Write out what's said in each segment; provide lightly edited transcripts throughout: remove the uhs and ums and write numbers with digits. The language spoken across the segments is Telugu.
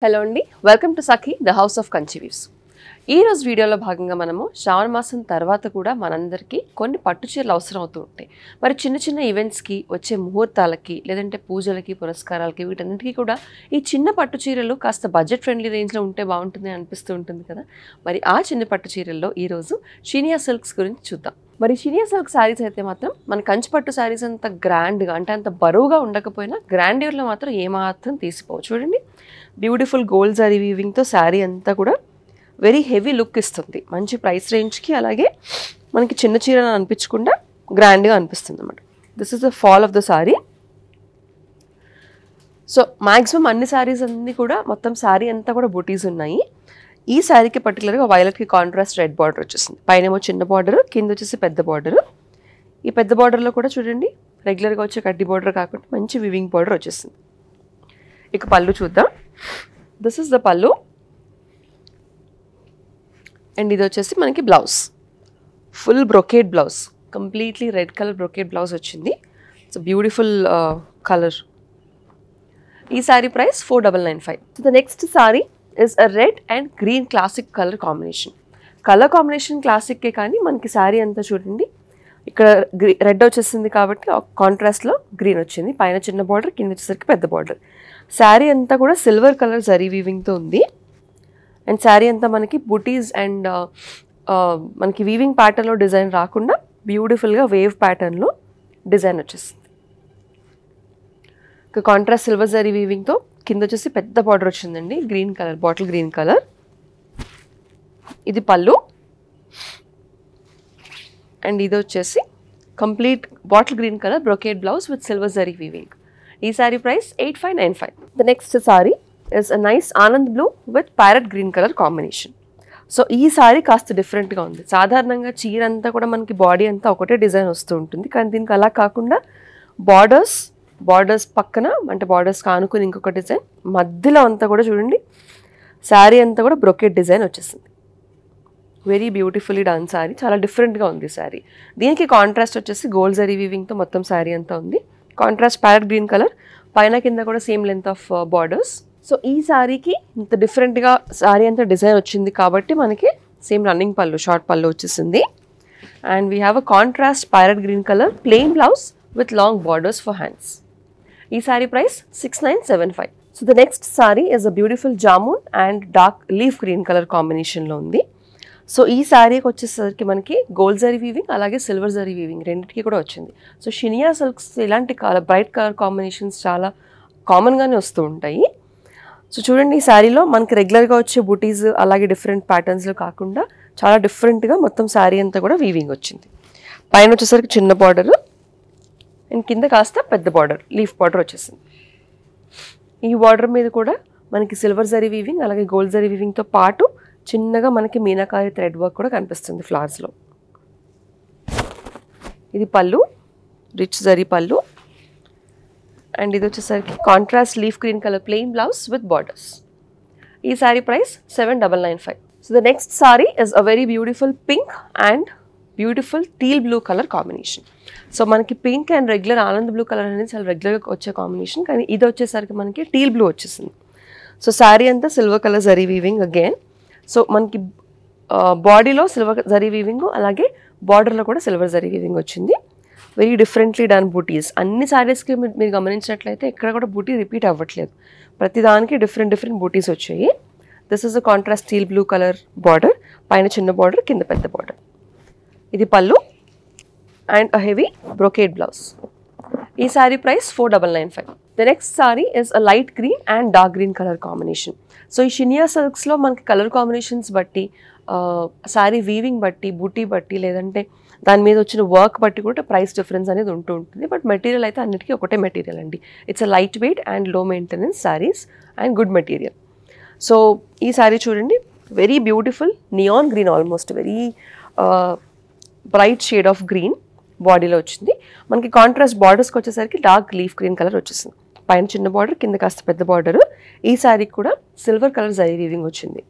హలో అండి, welcome to Sakhi the house of Kanchi weaves. ఈ రోజు వీడియోలో భాగంగా మనము శ్రావణ మాసం తర్వాత కూడా మనందరికీ కొన్ని పట్టు చీరలు అవసరం అవుతూ ఉంటాయి. మరి చిన్న చిన్న ఈవెంట్స్కి, వచ్చే ముహూర్తాలకి, లేదంటే పూజలకి, పురస్కారాలకి, వీటన్నిటికీ కూడా ఈ చిన్న పట్టు చీరలు కాస్త బడ్జెట్ ఫ్రెండ్లీ రేంజ్లో ఉంటే బాగుంటుంది అనిపిస్తూ ఉంటుంది కదా. మరి ఆ చిన్న పట్టు చీరల్లో ఈరోజు షినియా సిల్క్స్ గురించి చూద్దాం. మరి షినియా సిల్క్ శారీస్ అయితే మాత్రం మన కంచి పట్టు శారీస్ అంత గ్రాండ్గా, అంటే అంత బరువుగా ఉండకపోయినా గ్రాండ్యూర్లో మాత్రం ఏమాత్రం తీసిపోవు. చూడండి, బ్యూటిఫుల్ గోల్డ్ జరీ వీవింగ్తో శారీ అంతా కూడా వెరీ హెవీ లుక్ ఇస్తుంది. మంచి ప్రైస్ రేంజ్కి, అలాగే మనకి చిన్న చీర అనిపించకుండా గ్రాండ్గా అనిపిస్తుంది అన్నమాట. This is the fall of the sari. So maximum అన్ని శారీస్ అన్నీ కూడా మొత్తం శారీ అంతా కూడా బూటీస్ ఉన్నాయి. ఈ శారీకి పర్టికులర్గా వైలెట్కి కాంట్రాస్ట్ రెడ్ బార్డర్ వచ్చేసింది. పైనేమో చిన్న బార్డర్, కింద వచ్చేసి పెద్ద బార్డర్. ఈ పెద్ద బార్డర్లో కూడా చూడండి, రెగ్యులర్గా వచ్చే కడ్డీ బార్డర్ కాకుండా మంచి వివింగ్ బార్డర్ వచ్చేసింది. ఇక పళ్ళు చూద్దాం. This is the pallu and ఇది వచ్చేసి మనకి blouse, full brocade blouse, completely red colour brocade blouse వచ్చింది. It's beautiful colour. ఈ sari price 4995. So the next sari is a red and green classic colour combination. Colour combination క్లాసిక్కే, కానీ మనకి శారీ అంతా చూడండి, ఇక్కడ రెడ్ వచ్చేసింది కాబట్టి కాంట్రాస్ట్లో గ్రీన్ వచ్చింది. పైన చిన్న బార్డర్, కింద వచ్చేసరికి పెద్ద బార్డర్. శారీ అంతా కూడా సిల్వర్ కలర్ జరీ వీవింగ్తో ఉంది. అండ్ శారీ అంతా మనకి బుటీస్ అండ్ మనకి వీవింగ్ ప్యాటర్న్లో డిజైన్ రాకుండా బ్యూటిఫుల్గా వేవ్ ప్యాటర్న్లో డిజైన్ వచ్చేసింది. ఇక కాంట్రాస్ట్ సిల్వర్ జరీ వీవింగ్తో కింద వచ్చేసి పెద్ద బార్డర్ వచ్చిందండి, green colour, bottle green colour. ఇది పళ్ళు అండ్ ఇది వచ్చేసి complete bottle green colour brocade blouse with silver zari weaving. ఈ sari price 8595. The next sari is a nice Anand blue with parrot green colour combination. So ఈ శారీ కాస్త డిఫరెంట్గా ఉంది. సాధారణంగా చీర అంతా కూడా మనకి బాడీ అంతా ఒకటే డిజైన్ వస్తూ ఉంటుంది, కానీ దీనికి అలా కాకుండా బార్డర్స్ పక్కన, అంటే బార్డర్స్ కానుకుని ఇంకొక డిజైన్, మధ్యలో అంతా కూడా చూడండి శారీ అంతా కూడా బ్రొకెట్ డిజైన్ వచ్చేసింది. వెరీ బ్యూటిఫుల్లీ డన్ శారీ, చాలా డిఫరెంట్గా ఉంది శారీ. దీనికి కాంట్రాస్ట్ వచ్చేసి గోల్డ్ జరీ వీవింగ్తో మొత్తం శారీ అంతా ఉంది. కాంట్రాస్ట్ ప్యారెట్ గ్రీన్ కలర్, పైన కింద కూడా same length of borders. So ఈ శారీకి ఇంత డిఫరెంట్గా శారీ అంతా డిజైన్ వచ్చింది కాబట్టి మనకి సేమ్ రన్నింగ్ పళ్ళు, షార్ట్ పళ్ళు వచ్చేసింది. And we have a contrast parrot green colour plain blouse with long borders for hands. ఈ sari price 6975. So the next sari is a beautiful jamun and dark leaf green colour కాంబినేషన్లో ఉంది. సో ఈ శారీకి వచ్చేసరికి మనకి గోల్డ్ జరీ వీవింగ్, అలాగే సిల్వర్ జరీ వీవింగ్ రెండింటికి కూడా వచ్చింది. సో షినియా సిల్క్స్ ఇలాంటి బ్రైట్ కలర్ కాంబినేషన్స్ చాలా కామన్గానే వస్తూ ఉంటాయి. సో చూడండి, ఈ శారీలో మనకి రెగ్యులర్గా వచ్చే బూటీస్ అలాగే డిఫరెంట్ ప్యాటర్న్స్లో కాకుండా చాలా డిఫరెంట్గా మొత్తం శారీ అంతా కూడా వీవింగ్ వచ్చింది. పైన వచ్చేసరికి చిన్న బార్డర్ అండ్ కింద కాస్త పెద్ద బార్డర్, లీఫ్ బార్డర్ వచ్చేసింది. ఈ బార్డర్ మీద కూడా మనకి సిల్వర్ జరీ వీవింగ్, అలాగే గోల్డ్ జరీ వీవింగ్తో పాటు చిన్నగా మనకి మీనాకారి థ్రెడ్ వర్క్ కూడా కనిపిస్తుంది ఫ్లవర్స్లో. ఇది పళ్ళు, రిచ్ జరీ పళ్ళు. అండ్ ఇది వచ్చేసరికి contrast leaf green colour plain blouse with borders. ఈ sari price 7995. So the next sari is a very beautiful pink and beautiful teal blue colour combination. So మనకి pink and regular Anand blue colour అనేది చాలా రెగ్యులర్గా వచ్చే కాంబినేషన్, కానీ ఇది వచ్చేసరికి మనకి టీల్ బ్లూ వచ్చేసింది. సో శారీ అంతా silver colour zari weaving again. So మనకి బాడీలో సిల్వర్ జరీ వీవింగ్, అలాగే బార్డర్లో కూడా సిల్వర్ జరీ వీవింగ్ వచ్చింది. వెరీ డిఫరెంట్లీ డన్ బూటీస్. అన్ని శారీస్కి మీరు గమనించినట్లయితే ఎక్కడ కూడా బూటీ రిపీట్ అవ్వట్లేదు, ప్రతిదానికి డిఫరెంట్ బూటీస్ వచ్చాయి. This is a contrast steel blue colour border, పైన చిన్న బార్డర్, కింద పెద్ద బార్డర్. ఇది pallu and a heavy brocade blouse. ఈ sari price 4995. The next sari is a light green and dark green colour combination. So ఈ షినియా సిల్క్స్లో మనకి కలర్ కాంబినేషన్స్ బట్టి, శారీ వీవింగ్ బట్టి, బూటీ బట్టి, లేదంటే దాని మీద వచ్చిన వర్క్ బట్టి కూడా ప్రైస్ డిఫరెన్స్ అనేది ఉంటూ ఉంటుంది. బట్ మెటీరియల్ అయితే అన్నిటికీ ఒకటే మెటీరియల్ అండి. It's a light weight and low maintenance saris and good material. So ఈ శారీ చూడండి, very beautiful neon green, almost very bright shade of green బాడీలో వచ్చింది. మనకి కాంట్రాస్ట్ బార్డర్స్కి వచ్చేసరికి డార్క్ లీఫ్ గ్రీన్ కలర్ వచ్చేసింది. పైన చిన్న బార్డర్, కింద కాస్త పెద్ద బార్డర్. ఈ శారీకి కూడా సిల్వర్ కలర్ జరీ వీవింగ్ వచ్చింది.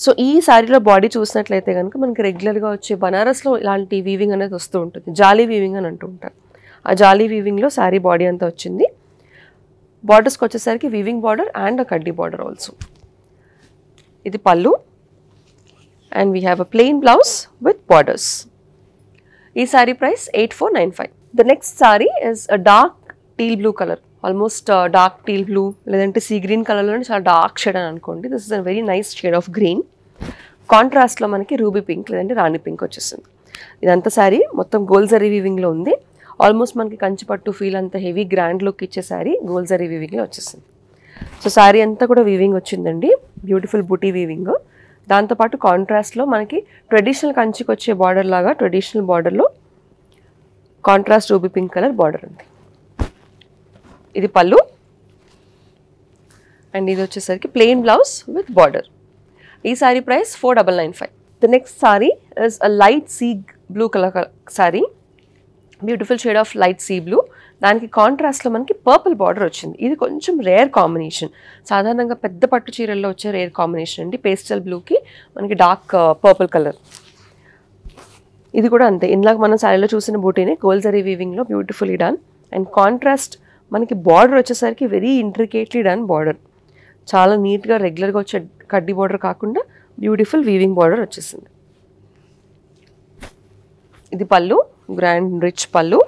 సో ఈ శారీలో బాడీ చూసినట్లయితే కనుక మనకి రెగ్యులర్గా వచ్చే బనారస్లో ఇలాంటి వీవింగ్ అనేది వస్తూ ఉంటుంది, జాలీ వీవింగ్ అని అంటూ ఉంటారు. ఆ జాలీ వీవింగ్లో శారీ బాడీ అంతా వచ్చింది. బార్డర్స్కి వచ్చేసరికి వీవింగ్ బార్డర్ అండ్ అ కడ్డీ బార్డర్ ఆల్సో. ఇది pallu and we have a plain blouse with borders. ఈ sorry price 8495. The next sorry is a dark teal blue colour, almost dark teal blue లేదంటే సీ గ్రీన్ కలర్లోనే చాలా డార్క్ షేడ్ అని అనుకోండి. This is a very nice shade of green. కాంట్రాస్ట్లో మనకి రూబీ పింక్ లేదంటే రాణి పింక్ వచ్చేసింది. ఇదంతా శారీ మొత్తం గోల్డ్ జరీ వీవింగ్లో ఉంది. ఆల్మోస్ట్ మనకి కంచిపట్టు ఫీల్ అంత హెవీ గ్రాండ్ లుక్ ఇచ్చే శారీ గోల్డ్ జరీ వీవింగ్లో వచ్చేసింది. సో శారీ అంతా కూడా వీవింగ్ వచ్చిందండి, బ్యూటిఫుల్ బుటీ వీవింగ్. దాంతోపాటు కాంట్రాస్ట్లో మనకి ట్రెడిషనల్ కంచికి వచ్చే బార్డర్ లాగా ట్రెడిషనల్ బార్డర్లో contrast ruby pink colour border ఉంది. ఇది పళ్ళు అండ్ ఇది వచ్చేసరికి ప్లెయిన్ బ్లౌజ్ విత్ బార్డర్. ఈ sorry price 4995. The next sorry is a light sea blue colour sorry, beautiful shade of light sea blue. దానికి కాంట్రాస్ట్లో మనకి పర్పుల్ బార్డర్ వచ్చింది. ఇది కొంచెం రేర్ కాంబినేషన్, సాధారణంగా పెద్ద పట్టు చీరల్లో వచ్చే రేర్ కాంబినేషన్ అండి. పేస్టల్ బ్లూకి మనకి డార్క్ పర్పుల్ కలర్. ఇది కూడా అంతే, ఇందాక మనం శారీలో చూసిన బూటీనే గోల్డ్ జరీ వీవింగ్లో బ్యూటిఫుల్లీ డన్. అండ్ కాంట్రాస్ట్ మనకి బార్డర్ వచ్చేసరికి వెరీ ఇంట్రికేట్లీ డన్ బార్డర్, చాలా నీట్గా రెగ్యులర్గా వచ్చే కడ్డీ బార్డర్ కాకుండా బ్యూటిఫుల్ వీవింగ్ బార్డర్ వచ్చేసింది. ఇది పళ్ళు, గ్రాండ్ రిచ్ పళ్ళు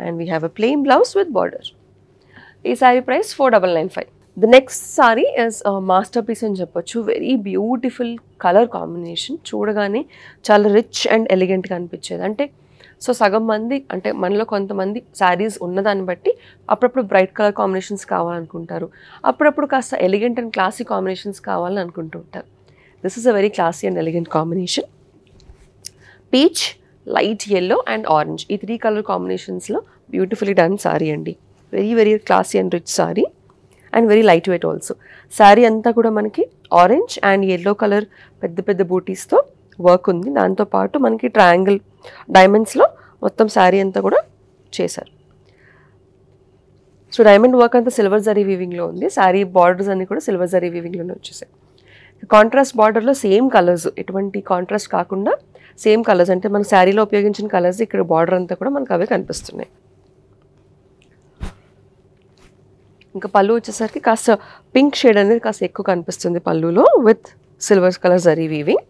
and we have a plain blouse with border. ఈ sorry price 4995. The next sorry is masterpiece అని చెప్పొచ్చు. వెరీ బ్యూటిఫుల్ కలర్ కాంబినేషన్, చూడగానే చాలా రిచ్ అండ్ ఎలిగెంట్గా అనిపించేది. అంటే సో సగం మంది అంటే మనలో కొంతమంది శారీస్ ఉన్నదాన్ని బట్టి అప్పుడప్పుడు బ్రైట్ కలర్ కాంబినేషన్స్ కావాలనుకుంటారు, అప్పుడప్పుడు కాస్త ఎలిగెంట్ అండ్ క్లాసీ కాంబినేషన్స్ కావాలని అనుకుంటూ ఉంటారు. This is a very classy and elegant combination. Peach, light yellow and orange, ఈ 3 కలర్ కాంబినేషన్స్లో బ్యూటిఫుల్లీ డన్ సారీ అండి. Very very classy and rich sorry and very light weight also. Sari అంతా కూడా మనకి ఆరెంజ్ అండ్ yellow కలర్ పెద్ద పెద్ద బూటీస్తో వర్క్ ఉంది. దాంతోపాటు మనకి ట్రయాంగిల్ డైమండ్స్లో మొత్తం శారీ అంతా కూడా చేశారు. సో డైమండ్ వర్క్ అంతా సిల్వర్ జరీ వీవింగ్లో ఉంది. శారీ బార్డర్స్ అన్ని కూడా సిల్వర్ జరీ వీవింగ్లోనే వచ్చేసాయి. కాంట్రాస్ట్ బార్డర్లో సేమ్ కలర్స్, ఎటువంటి కాంట్రాస్ట్ కాకుండా సేమ్ కలర్స్, అంటే మన శారీలో ఉపయోగించిన కలర్స్ ఇక్కడ బార్డర్ అంతా కూడా మనకు అవే కనిపిస్తున్నాయి. ఇంకా పళ్ళు వచ్చేసరికి కాస్త పింక్ షేడ్ అనేది కాస్త ఎక్కువ కనిపిస్తుంది పళ్ళులో with silver colour zari weaving.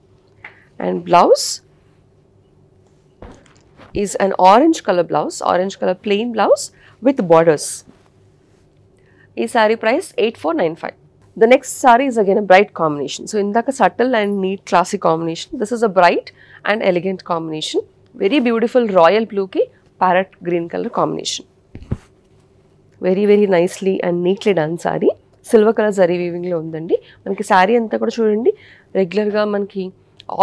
And blouse is an orange colour blouse, orange colour plain blouse with borders. ఈ sorry price 8495. The next saree is again a bright combination. So indaka subtle and neat classic combination. This is a bright and elegant combination. Very beautiful royal blue ki parrot green color combination. Very very nicely and neatly done saree. Silver color zari weaving lo undandi. Manaki saree anta kuda chudandi regular ga manaki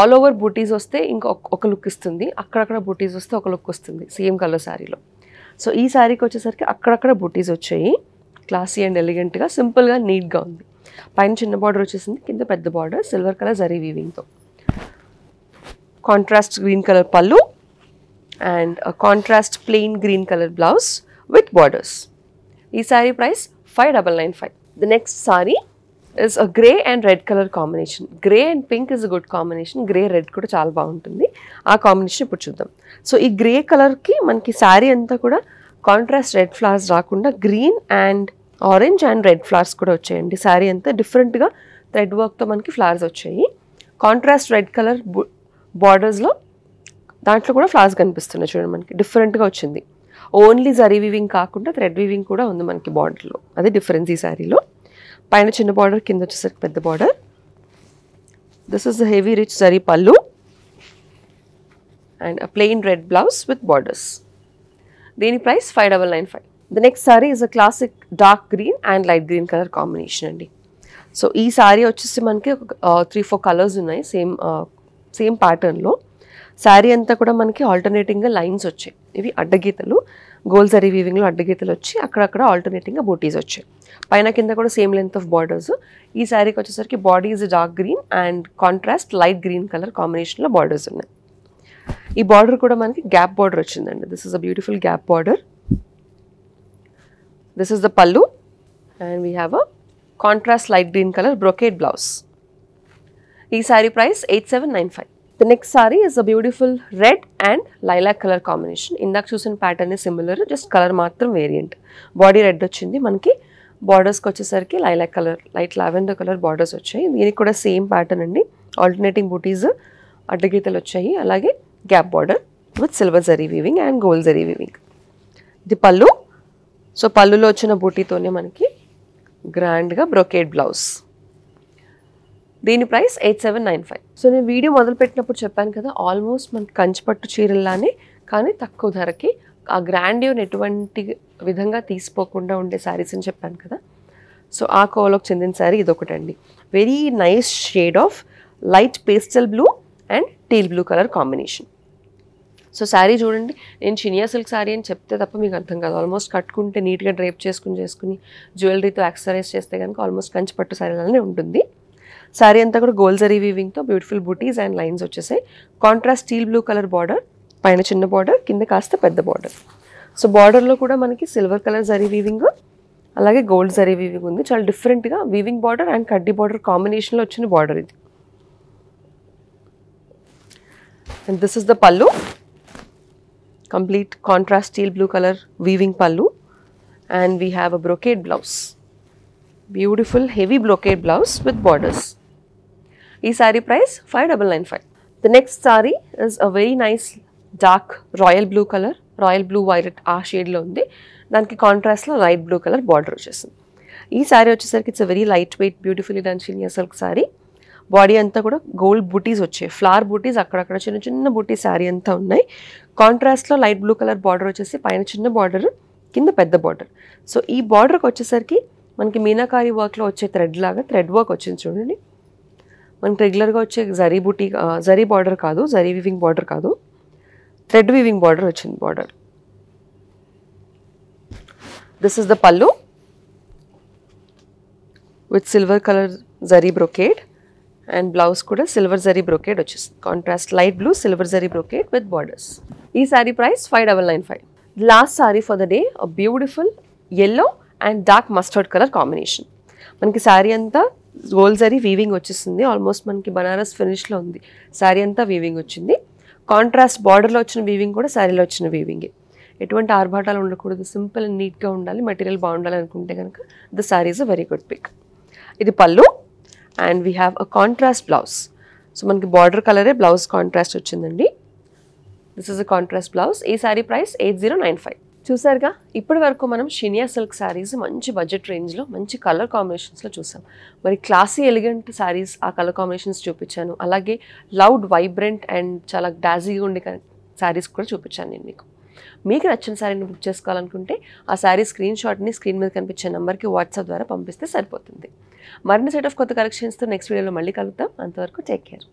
all over booties vaste inka oka look istundi, akkadakada booties vaste oka look vastundi same color saree lo. So ee saree ki vachesariki akkadakada booties vachayi, classy and elegant ga, simple ga, neat ga undi. పైన చిన్న బార్డర్ వచ్చేసింది, కింద పెద్ద బార్డర్ సిల్వర్ కలర్ జరీ వీవింగ్తో. Contrast green colour pallu and contrast plain green colour blouse with borders. ఈ sorry price 5995. The next sorry is a grey and red colour combination. Grey and pink is a good combination, grey red కూడా చాలా బాగుంటుంది. ఆ కాంబినేషన్ ఇప్పుడు చూద్దాం. సో ఈ గ్రే కలర్కి మనకి శారీ అంతా కూడా కాంట్రాస్ట్ రెడ్ ఫ్లవర్స్ రాకుండా green and orange and red flowers కూడా వచ్చాయండి. శారీ అంతా డిఫరెంట్గా థ్రెడ్ వర్క్తో మనకి ఫ్లవర్స్ వచ్చాయి. కాంట్రాస్ట్ రెడ్ కలర్ బార్డర్స్లో దాంట్లో కూడా ఫ్లవర్స్ కనిపిస్తున్నాయి చూడండి, మనకి డిఫరెంట్గా వచ్చింది. ఓన్లీ జరీ వీవింగ్ కాకుండా థ్రెడ్ వీవింగ్ కూడా ఉంది మనకి బార్డర్లో, అది డిఫరెన్స్ ఈ శారీలో. పైన చిన్న బార్డర్, కింద వచ్చేసరికి పెద్ద border. This is the heavy rich zari pallu and a plain red blouse with borders. దీని price 5995. The next sorry is a classic dark green and light green colour combination అండి. సో ఈ సారీ వచ్చేసి మనకి ఒక 3-4 కలర్స్ ఉన్నాయి సేమ్ ప్యాటర్న్లో. శారీ అంతా కూడా మనకి ఆల్టర్నేటింగ్గా లైన్స్ వచ్చాయి, ఇవి అడ్డగీతలు, గోల్డ్ జరీ వీవింగ్లో అడ్డగీతలు వచ్చి అక్కడక్కడ ఆల్టర్నేటింగ్గా బూటీస్ వచ్చాయి. పైన కింద కూడా సేమ్ లెంత్ ఆఫ్ బార్డర్స్. ఈ శారీకి వచ్చేసరికి body is dark green and contrast light green colour కాంబినేషన్లో బార్డర్స్ ఉన్నాయి. ఈ బార్డర్ కూడా మనకి గ్యాప్ బార్డర్ వచ్చిందండి. This is a beautiful gap border. This is the pallu and we have a contrast light green color brocade blouse. Ee saree price 8795. The next saree is a beautiful red and lilac color combination. Indak chusina pattern is similar, just color matram variant. Body red ochindi, manaki బార్డర్స్కి వచ్చేసరికి lilac colour, light lavender colour borders వచ్చాయి. దీనికి కూడా సేమ్ ప్యాటర్న్ అండి. ఆల్టర్నేటింగ్ బూటీస్ అడ్డగీతలు వచ్చాయి. అలాగే gap border with silver zari weaving and gold zari weaving. ఇది పళ్ళు. సో పళ్ళులో వచ్చిన బూటీతోనే మనకి గ్రాండ్గా బ్రొకేడ్ బ్లౌజ్. దీని ప్రైస్ 8795. సో నేను వీడియో మొదలుపెట్టినప్పుడు చెప్పాను కదా, ఆల్మోస్ట్ మనకి కంచిపట్టు చీరల్లానే కానీ తక్కువ ధరకి ఆ గ్రాండ్యూని ఎటువంటి విధంగా తీసిపోకుండా ఉండే శారీస్ అని చెప్పాను కదా. సో ఆ కోవలోకి చెందిన శారీ ఇదొకటండి. Very nice shade of light pastel blue and teal blue colour combination. So sari చూడండి, నేను చినియా సిల్క్ శారీ అని చెప్తే తప్ప మీకు అర్థం కాదు. ఆల్మోస్ట్ కట్టుకుంటే నీట్గా డ్రేప్ చేసుకుని జ్యువెలరీతో యాక్సెసరైజ్ చేస్తే కనుక ఆల్మోస్ట్ కంచిపట్టు శారీలానే ఉంటుంది. శారీ అంతా కూడా గోల్డ్ జరీ వీవింగ్తో బ్యూటిఫుల్ బూటీస్ అండ్ లైన్స్ వచ్చేసాయి. Contrast steel blue colour border, పైన చిన్న బార్డర్, కింద కాస్త పెద్ద బార్డర్. సో బార్డర్లో కూడా మనకి సిల్వర్ కలర్ జరీ వీవింగ్ అలాగే గోల్డ్ జరీ వీవింగ్ ఉంది. చాలా డిఫరెంట్గా వీవింగ్ బార్డర్ అండ్ కడ్డీ బార్డర్ కాంబినేషన్లో వచ్చిన బార్డర్ ఇది. And this is the pallu. Complete contrast steel blue colour weaving pallu. And we have a brocade blouse. Beautiful heavy brocade blouse with borders. ఈ sorry price 5995. The next sorry is a very nice dark royal blue colour, royal blue violet ఆ షేడ్లో ఉంది. దానికి కాంట్రాస్ట్లో లైట్ బ్లూ కలర్ బార్డర్ వచ్చేసింది. ఈ సారీ వచ్చేసరికి it's a very light weight beautifully done Chiniya silk sorry. Body అంతా కూడా గోల్డ్ బూటీస్ వచ్చాయి, ఫ్లవర్ బూటీస్ అక్కడక్కడ చిన్న చిన్న బూటీస్ శారీ అంతా ఉన్నాయి. కాంట్రాస్ట్లో లైట్ బ్లూ కలర్ బార్డర్ వచ్చేసి పైన చిన్న బార్డర్, కింద పెద్ద బార్డర్. సో ఈ బార్డర్కి వచ్చేసరికి మనకి మీనాకారి వర్క్లో వచ్చే థ్రెడ్ లాగా థ్రెడ్ వర్క్ వచ్చింది చూడండి. మనకి రెగ్యులర్గా వచ్చే జరీ బూటీ, జరీ బార్డర్ కాదు, జరీ వీవింగ్ బార్డర్ కాదు, థ్రెడ్ వీవింగ్ బార్డర్ వచ్చింది border. This is the pallu with silver colour zari brocade and blouse కూడా సిల్వర్ జరీ బ్రొకేడ్ వచ్చేసింది. Contrast light blue silver zari brocade with borders. ఈ sorry price 5995. Last sari for the day, a beautiful yellow and dark mustard colour combination. మనకి శారీ అంతా గోల్డ్ జరీ వీవింగ్ వచ్చేసింది. ఆల్మోస్ట్ మనకి బనారస్ ఫినిష్లో ఉంది. శారీ అంతా వీవింగ్ వచ్చింది. కాంట్రాస్ట్ బార్డర్లో వచ్చిన వీవింగ్ కూడా శారీలో వచ్చిన వీవింగే. ఎటువంటి ఆర్భాటాలు ఉండకూడదు, సింపుల్ అండ్ నీట్గా ఉండాలి, మెటీరియల్ బాగుండాలి అనుకుంటే కనుక the saree is a very good pick. ఇది pallu and we have a contrast blouse. So మనకి బార్డర్ కలరే బ్లౌజ్ కాంట్రాస్ట్ వచ్చిందండి. This is a contrast blouse. ఈ శారీ ప్రైస్ 8095. చూసారుగా, ఇప్పటి వరకు మనం షినియా సిల్క్ శారీస్ మంచి బడ్జెట్ రేంజ్లో మంచి కలర్ కాంబినేషన్స్లో చూసాం. మరి క్లాసీ ఎలిగెంట్ శారీస్ ఆ కలర్ కాంబినేషన్స్ చూపించాను. అలాగే లౌడ్ వైబ్రెంట్ అండ్ చాలా డాజీగా ఉండే శారీస్ కూడా చూపించాను నేను మీకు. మీకు నచ్చిన శారీని బుక్ చేసుకోవాలనుకుంటే ఆ శారీ స్క్రీన్ షాట్ని స్క్రీన్ మీద కనిపించే నెంబర్కి వాట్సాప్ ద్వారా పంపిస్తే సరిపోతుంది. మరిన్ని సెట్ ఆఫ్ కొత్త కలెక్షన్స్తో నెక్స్ట్ వీడియోలో మళ్ళీ కలుగుతాం. అంతవరకు టేక్ కేర్.